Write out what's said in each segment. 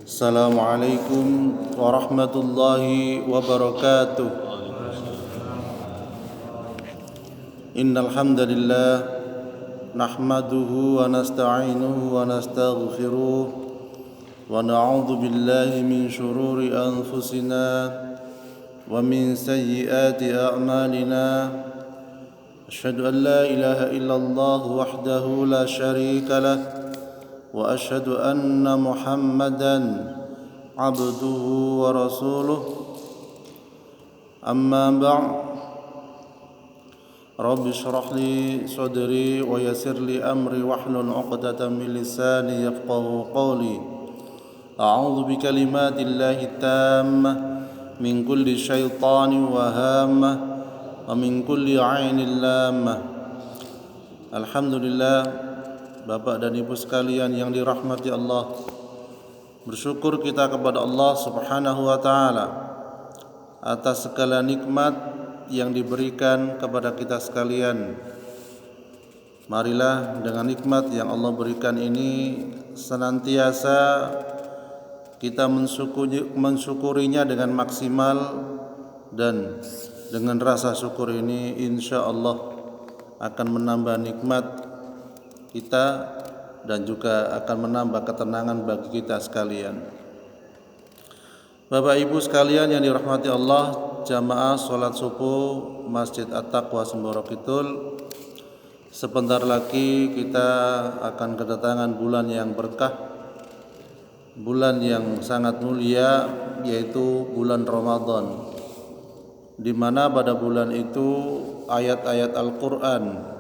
Assalamualaikum warahmatullahi wabarakatuh. Innal hamdalillah nahmaduhu wa nasta'inuhu wa nastaghfiruh wa na'udzu billahi min shururi anfusina wa min sayyiati a'malina. Asyhadu an la ilaha illallah wahdahu la syarika lah wa asyhadu anna Muhammadan abduhu wa rasuluh. Amma ba'd. Rabbi shrah li sadri wa yassir li amri wahlul 'uqdatam min lisani yafqahu qawli. A'udzu bi kalimatillahi tammah min kulli syaitanin wa hammah wa min kulli 'ainin lammah. Alhamdulillah, Bapak dan Ibu sekalian yang dirahmati Allah, bersyukur kita kepada Allah Subhanahu wa taala atas segala nikmat yang diberikan kepada kita sekalian. Marilah dengan nikmat yang Allah berikan ini senantiasa kita mensyukurinya dengan maksimal, dan dengan rasa syukur ini insya Allah akan menambah nikmat kita dan juga akan menambah ketenangan bagi kita sekalian. Bapak Ibu sekalian yang dirahmati Allah, jamaah salat subuh Masjid At-Taqwa Semboro Kidul, sebentar lagi kita akan kedatangan bulan yang berkah, bulan yang sangat mulia, yaitu bulan Ramadan, di mana pada bulan itu ayat-ayat Al-Quran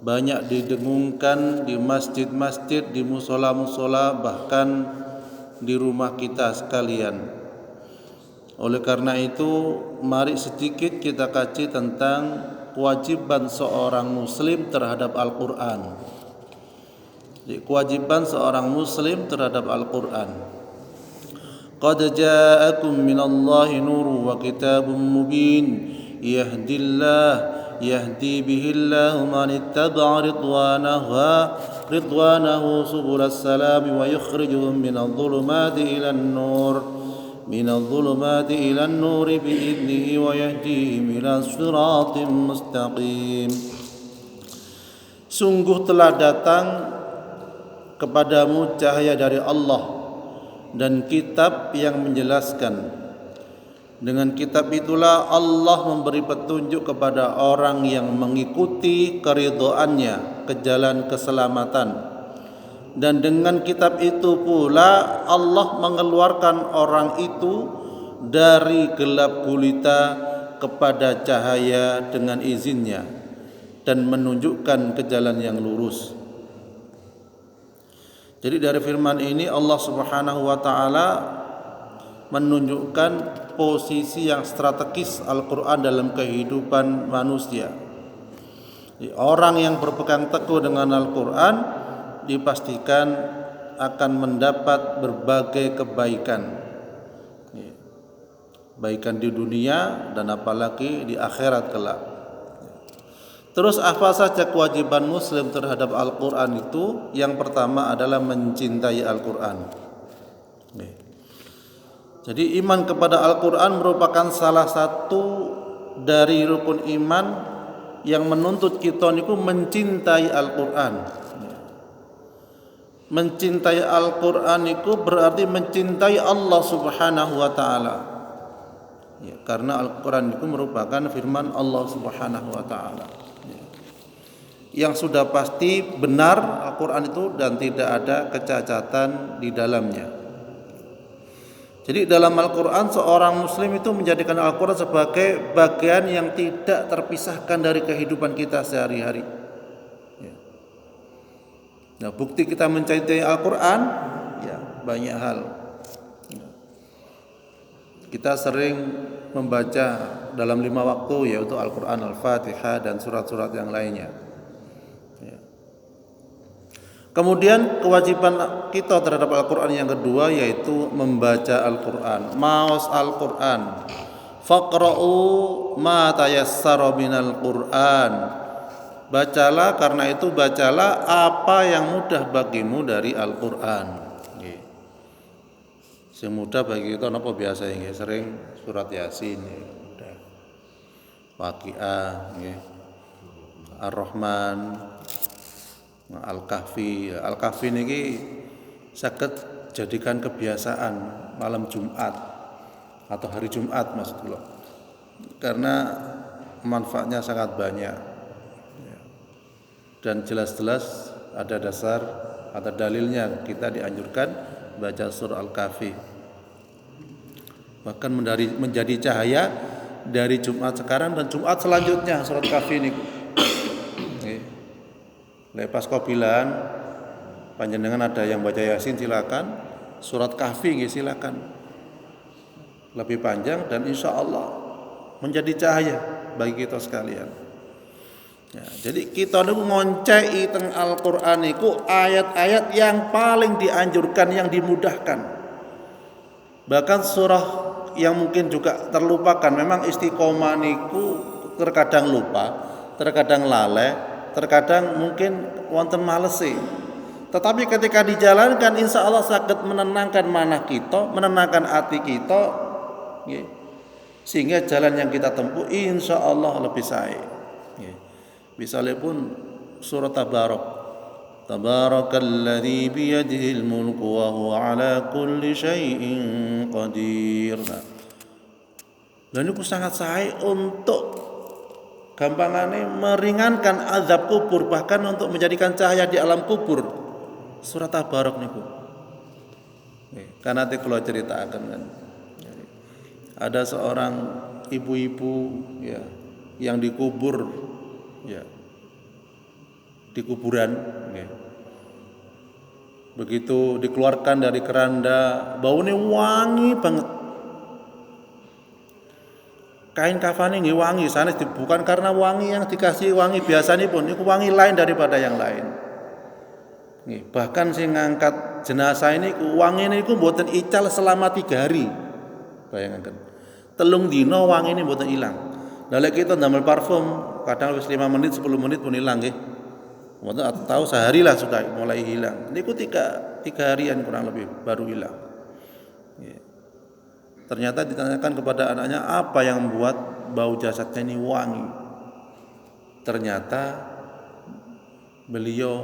banyak didengungkan di masjid-masjid, di musola-musola, bahkan di rumah kita sekalian. Oleh karena itu, mari sedikit kita kaji tentang kewajiban seorang muslim terhadap Al-Quran. Kewajiban seorang muslim terhadap Al-Quran. Qad ja'akum minallahi nurun wa kitabun mubin yahdi bihillahu man ittaba'a ridwanahu subulas salam wa yukhrijuhum minadh-dhulumati ilan nur bi'idnihi wa yahdihim ila siratim mustaqim. Sungguh telah datang kepadamu cahaya dari Allah dan kitab yang menjelaskan. Dengan kitab itulah Allah memberi petunjuk kepada orang yang mengikuti keridhaannya ke jalan keselamatan. Dan dengan kitab itu pula Allah mengeluarkan orang itu dari gelap gulita kepada cahaya dengan izinnya dan menunjukkan ke jalan yang lurus. Jadi dari firman ini Allah Subhanahu wa taala menunjukkan posisi yang strategis Al-Quran dalam kehidupan manusia. Orang yang berpegang teguh dengan Al-Quran dipastikan akan mendapat berbagai kebaikan, kebaikan di dunia dan apalagi di akhirat kelak. Terus apa saja kewajiban muslim terhadap Al-Quran itu? Yang pertama adalah mencintai Al-Quran. Jadi iman kepada Al-Quran merupakan salah satu dari rukun iman yang menuntut kita niku mencintai Al-Quran. Mencintai Al-Quran itu berarti mencintai Allah Subhanahu wa taala. Ya, karena Al-Quran itu merupakan firman Allah Subhanahu wa taala. Yang sudah pasti benar Al-Quran itu dan tidak ada kecacatan di dalamnya. Jadi dalam Al-Quran seorang muslim itu menjadikan Al-Quran sebagai bagian yang tidak terpisahkan dari kehidupan kita sehari-hari. Nah, bukti kita mencintai Al-Quran, ya banyak hal. Kita sering membaca dalam 5 waktu, yaitu Al-Quran, Al-Fatihah dan surat-surat yang lainnya. Kemudian kewajiban kita terhadap Al-Quran yang kedua yaitu membaca Al-Quran, maos Al-Quran. Faqra'u ma tayassara minal Quran. Bacalah, karena itu bacalah apa yang mudah bagimu dari Al-Quran. Sing mudah bagi kita napa biasa nggih sering surat Yasin nggih. Waqiah nggih. Ar-Rahman, Al-Kahfi. Al-Kahfi niki saged jadikan kebiasaan malam Jumat atau hari Jumat maksud kula. Karena manfaatnya sangat banyak. Dan jelas-jelas ada dasar, ada dalilnya kita dianjurkan baca surah Al-Kahfi. Bahkan menjadi cahaya dari Jumat sekarang dan Jumat selanjutnya surat Kahfi ini. Lepas kopilan panjenengan ada yang baca Yasin silakan, surat Kahfi nggih silakan. Lebih panjang dan insya Allah menjadi cahaya bagi kita sekalian. Ya, jadi kita niku ngoncei teng Al-Qur'an niku ayat-ayat yang paling dianjurkan, yang dimudahkan. Bahkan surah yang mungkin juga terlupakan, memang istiqomah niku terkadang lupa, terkadang lalai, terkadang mungkin wonten malesi. Tetapi ketika dijalankan insya Allah saged menenangkan manah kita, menenangkan hati kita, sehingga jalan yang kita tempuh insya Allah lebih baik. Misalnya pun surat Tabarakalladzi biyadihil mulku wa huwa ala kulli syai'in qadir. Dan itu sangat sahih untuk gampangane meringankan azab kubur, bahkan untuk menjadikan cahaya di alam kubur. Surat Tabarak niku. Karena kula ceritakan kan. Ada seorang ibu-ibu ya yang dikubur ya di kuburan ya. Begitu dikeluarkan dari keranda, baunya wangi banget. Kain kafane nggih wangi, sanes bukan karena wangi yang dikasih wangi biasanya pun, itu wangi lain daripada yang lain. Nggih, bahkan sing ngangkat jenazah ini wangi niku mboten ical selama 3 hari. Bayangkan. 3 dina wangi ini mboten ilang. Lah lek kita ndamel parfum, kadang wis 5 menit 10 menit pun ilang nggih. Mboten tahu sehari lah sudah mulai hilang. Niku 3 harian kurang lebih baru hilang. Nggih. Ternyata ditanyakan kepada anaknya apa yang membuat bau jasadnya ini wangi. Ternyata beliau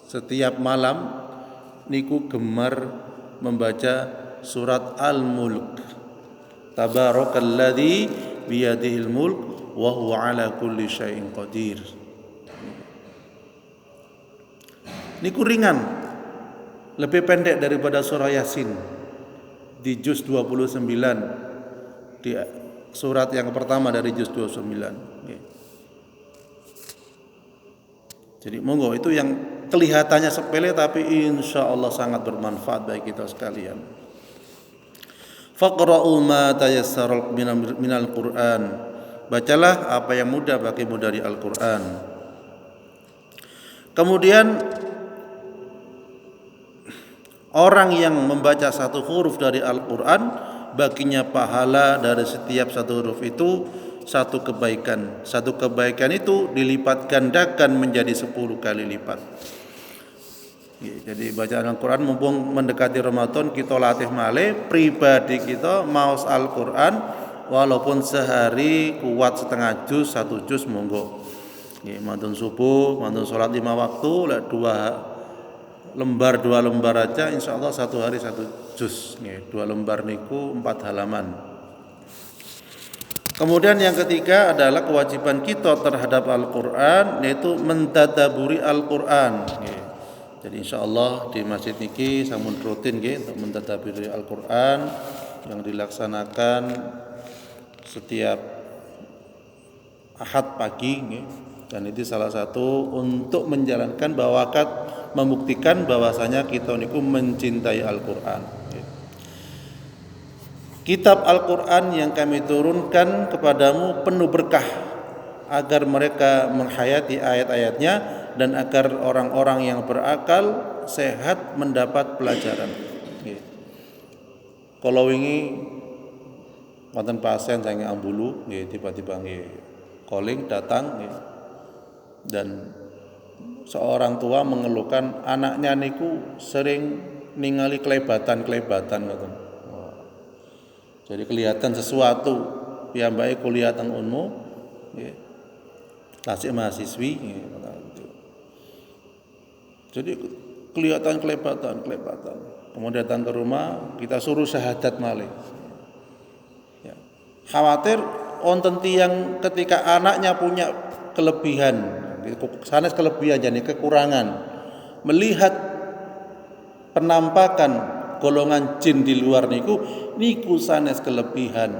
setiap malam niku gemar membaca surat Al-Mulk. Tabarakalladzi biyadihil mulk wa huwa ala kulli syai'in qadir. Niku ringan, lebih pendek daripada surah Yasin. Di juz 29, di surat yang pertama dari juz 29. Jadi monggo, itu yang kelihatannya sepele tapi insya Allah sangat bermanfaat bagi kita sekalian. Faqra'u ma tayassara minal Qur'an. Bacalah apa yang mudah bagimu dari Al-Qur'an. Kemudian orang yang membaca satu huruf dari Al-Qur'an baginya pahala dari setiap satu huruf itu satu kebaikan. Satu kebaikan itu dilipat gandakan menjadi 10 kali lipat. Jadi bacaan Al-Quran mumpung mendekati Ramadan, kita latih malih pribadi kita maos Al-Quran walaupun sehari kuat setengah juz, 1 juz monggo. Mantun subuh, mantun sholat 5 waktu, 2 lembar 2 lembar aja insya Allah 1 hari 1 juz. 2 lembar niku 4 halaman. Kemudian yang ketiga adalah kewajiban kita terhadap Al-Quran, yaitu mentadaburi Al-Quran. Jadi insya Allah di masjid niki sampun rutin untuk mentadaburi Al-Quran yang dilaksanakan setiap Ahad pagi, dan itu salah satu untuk menjalankan membuktikan bahwasanya kita niku mencintai Al-Quran. Kitab Al-Quran yang kami turunkan kepadamu penuh berkah agar mereka menghayati ayat-ayatnya dan agar orang-orang yang berakal sehat mendapat pelajaran. Kalau wingi wonten pasien saking Ambulu, tiba-tiba calling datang, dan seorang tua mengeluhkan anaknya niku sering ningali kelebatan ngoten. Jadi kelihatan sesuatu piyambake kuliah teng Unmu nggih. Tasik mahasiswi nggih. Jadi kelihatan kelebatan. Kemudian datang ke rumah, kita suruh syahadat malih. Ya. Khawatir wonten tiyang ketika anaknya punya kelebihan, sanes kelebihan jadi kekurangan, melihat penampakan golongan jin di luar niku sanes kelebihan,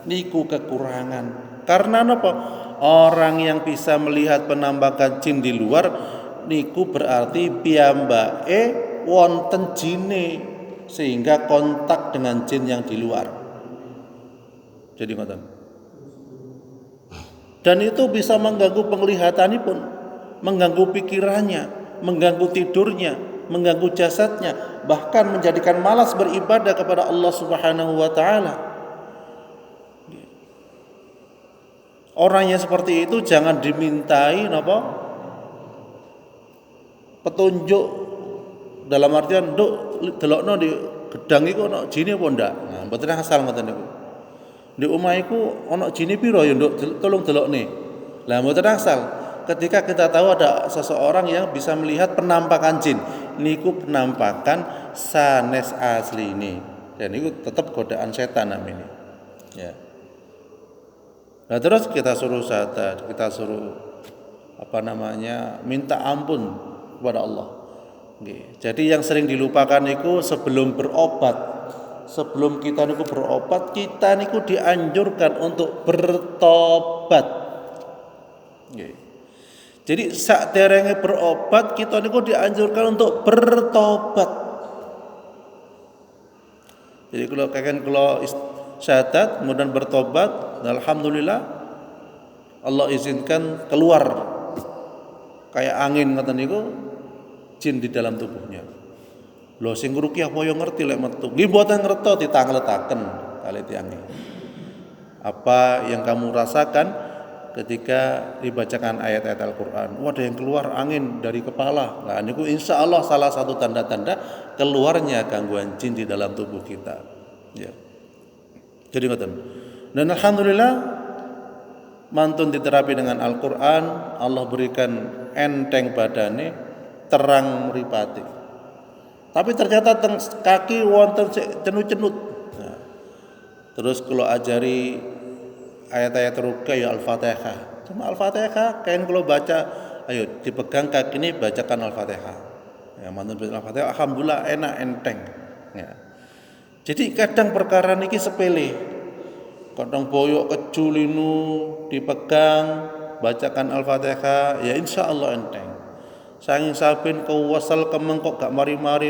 niku kekurangan. Karena napa? Orang yang bisa melihat penampakan jin di luar niku berarti piyambake wonten jine sehingga kontak dengan jin yang di luar. Jadi ngoten. Dan itu bisa mengganggu penglihatanipun, mengganggu pikirannya, mengganggu tidurnya, mengganggu jasadnya, bahkan menjadikan malas beribadah kepada Allah Subhanahu wa taala. Orang yang seperti itu jangan dimintai napa? Petunjuk dalam artian nduk delokno di gedang iku ana jine apa ndak. Nah, mboten asal ngoten niku. Di omah iku ana jine pira ya nduk tolong delokne. Lah mboten asal. Ketika kita tahu ada seseorang yang bisa melihat penampakan jin, niku penampakan sanes asli ini. Dan itu tetap godaan setan namanya. Ya. Nah terus kita suruh syahadat, kita suruh minta ampun kepada Allah. Jadi yang sering dilupakan itu sebelum berobat, sebelum kita niku berobat, kita niku dianjurkan untuk bertobat. Jadi sakderenge berobat kita niku dianjurkan untuk bertobat. Jadi kalau syahadat kemudian bertobat, alhamdulillah Allah izinkan keluar kayak angin ngoten niku jin di dalam tubuhnya. Lho sing ngruqyah apa yo ngerti lek metu. Nggih mboten ngerto ditangletaken kali tiange. Apa yang kamu rasakan ketika dibacakan ayat-ayat Al-Qur'an? Ada yang keluar angin dari kepala. Nah niku insyaallah salah satu tanda-tanda keluarnya gangguan jin di dalam tubuh kita. Ya. Jadi ngoten. Dan alhamdulillah mantun diterapi dengan Al-Qur'an, Allah berikan enteng badane, terang mripate. Tapi ternyata teng kaki wonten cenut-cenut. Nah, terus kalau ajari ayat-ayat ruqyah ya Al-Fatihah. Cuma Al-Fatihah kain kalau baca, ayo dipegang kaki ini bacakan Al-Fatihah. Ya mantun Al-Fatihah alhamdulillah enak enteng. Ya. Jadi kadang perkara niki sepele. Kadang boyok keculinu dipegang bacakan Al-Fatihah ya insyaallah enteng. Sanging saben kewasal kemeng kok gak mari-mari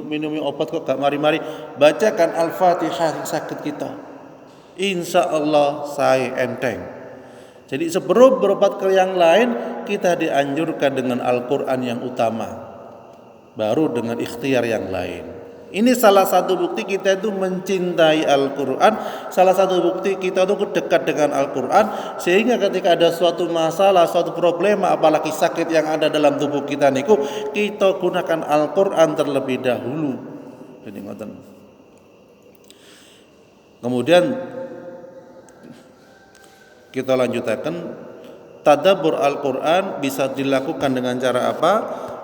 minumi obat kok gak mari-mari bacakan Al-Fatihah sakit kita. Insyaallah saya enteng. Jadi sebelum berobat ke yang lain kita dianjurkan dengan Al-Qur'an yang utama. Baru dengan ikhtiar yang lain. Ini salah satu bukti kita itu mencintai Al-Qur'an, salah satu bukti kita itu dekat dengan Al-Qur'an sehingga ketika ada suatu masalah, suatu problema apalagi sakit yang ada dalam tubuh kita niku, kita gunakan Al-Qur'an terlebih dahulu. Jadi ngoten. Kemudian kita lanjutkan tadabbur Al-Qur'an bisa dilakukan dengan cara apa?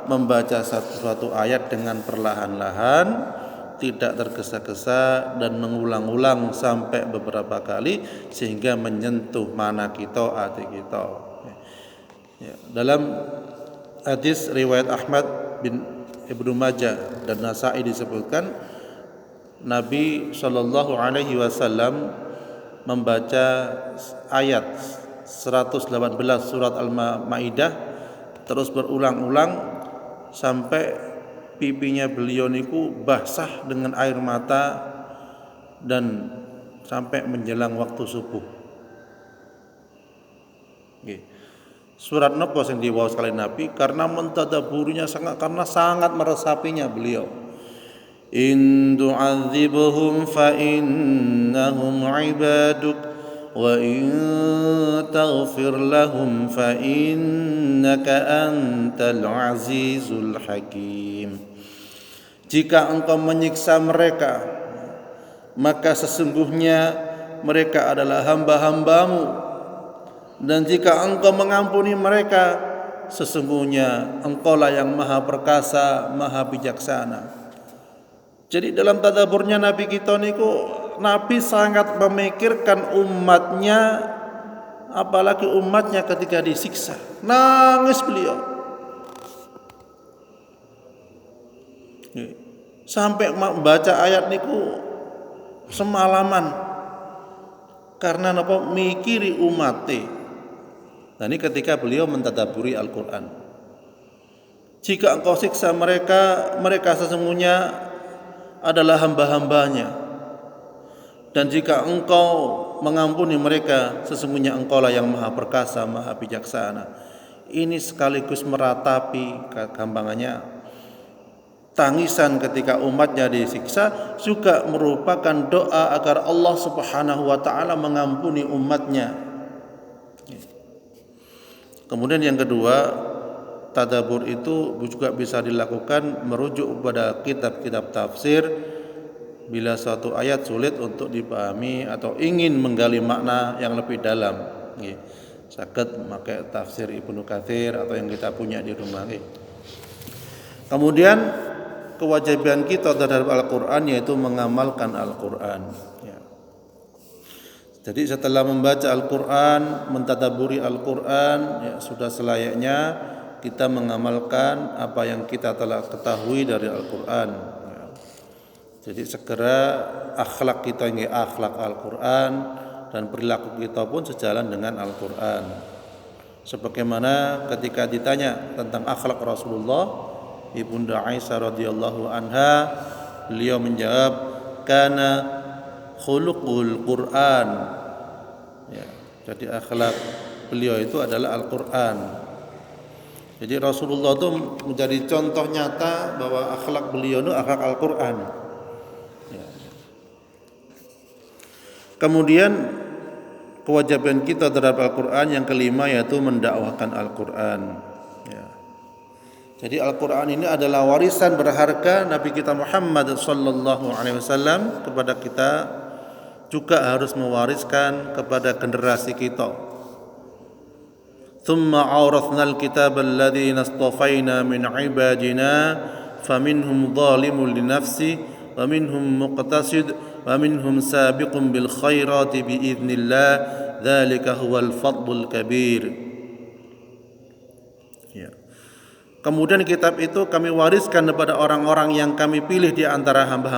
Membaca suatu ayat dengan perlahan-lahan, tidak tergesa-gesa dan mengulang-ulang sampai beberapa kali sehingga menyentuh mana kita, hati kita. Ya, dalam hadis riwayat Ahmad bin Ibnu Majah dan Nasa'i disebutkan Nabi Shallallahu Alaihi Wasallam membaca ayat 118 surat Al-Maidah terus berulang-ulang sampai pipinya beliau niku basah dengan air mata dan sampai menjelang waktu subuh. Nggih. Surat napa sing diwaos kali Nabi karena mentadabburinya karena sangat meresapinya beliau. In tu'adzibhum fa innahum 'ibaduk wa in taghfir lahum fa innaka antal azizul hakim. jika engkau menyiksa mereka, maka sesungguhnya mereka adalah hamba-hambamu, dan jika engkau mengampuni mereka, sesungguhnya engkaulah yang maha perkasa, maha bijaksana. Jadi dalam tadaburnya Nabi kita niku, Nabi sangat memikirkan umatnya, apalagi umatnya ketika disiksa. Nangis beliau. Sampai membaca ayat niku semalaman. Karena napa? Mikiri umate. Nah, ini ketika beliau mentadaburi Al-Quran. Jika engkau siksa mereka, mereka sesungguhnya adalah hamba-hambanya, dan jika engkau mengampuni mereka, sesungguhnya engkaulah yang maha perkasa, maha bijaksana. Ini sekaligus meratapi gampangannya tangisan ketika umatnya disiksa, juga merupakan doa agar Allah Subhanahu wa ta'ala mengampuni umatnya. Kemudian yang kedua, tadabbur itu juga bisa dilakukan merujuk kepada kitab-kitab tafsir. Bila suatu ayat sulit untuk dipahami atau ingin menggali makna yang lebih dalam, sakit pakai tafsir Ibnu Katsir atau yang kita punya di rumah. Kemudian kewajiban kita terhadap Al-Quran yaitu mengamalkan Al-Quran. Jadi setelah membaca Al-Quran, mentadaburi Al-Quran, sudah selayaknya kita mengamalkan apa yang kita telah ketahui dari Al-Quran. Jadi segera akhlak kita ini akhlak Al-Quran, dan perilaku kita pun sejalan dengan Al-Quran. Sebagaimana ketika ditanya tentang akhlak Rasulullah, Ibunda Aisyah radhiyallahu anha, beliau menjawab, kana khuluqul Quran. Jadi akhlak beliau itu adalah Al-Quran. Jadi Rasulullah itu menjadi contoh nyata bahwa akhlak beliau itu akhlak Al-Quran. Kemudian kewajiban kita terhadap Al-Quran yang kelima yaitu mendakwahkan Al-Quran. Jadi Al-Quran ini adalah warisan berharga Nabi kita Muhammad sallallahu alaihi wasallam kepada kita, juga harus mewariskan kepada generasi kita. Thumma awrathnal kitab alladhina istafaina min ibadina faminhum zalimun li nafsi wa minhum muqtasid wa minhum sabiqun bil khairati bi idznillah, dzalika huwal fadlul kabir. Kemudian kitab itu kami wariskan kepada orang-orang yang kami pilih di antara hamba-hamba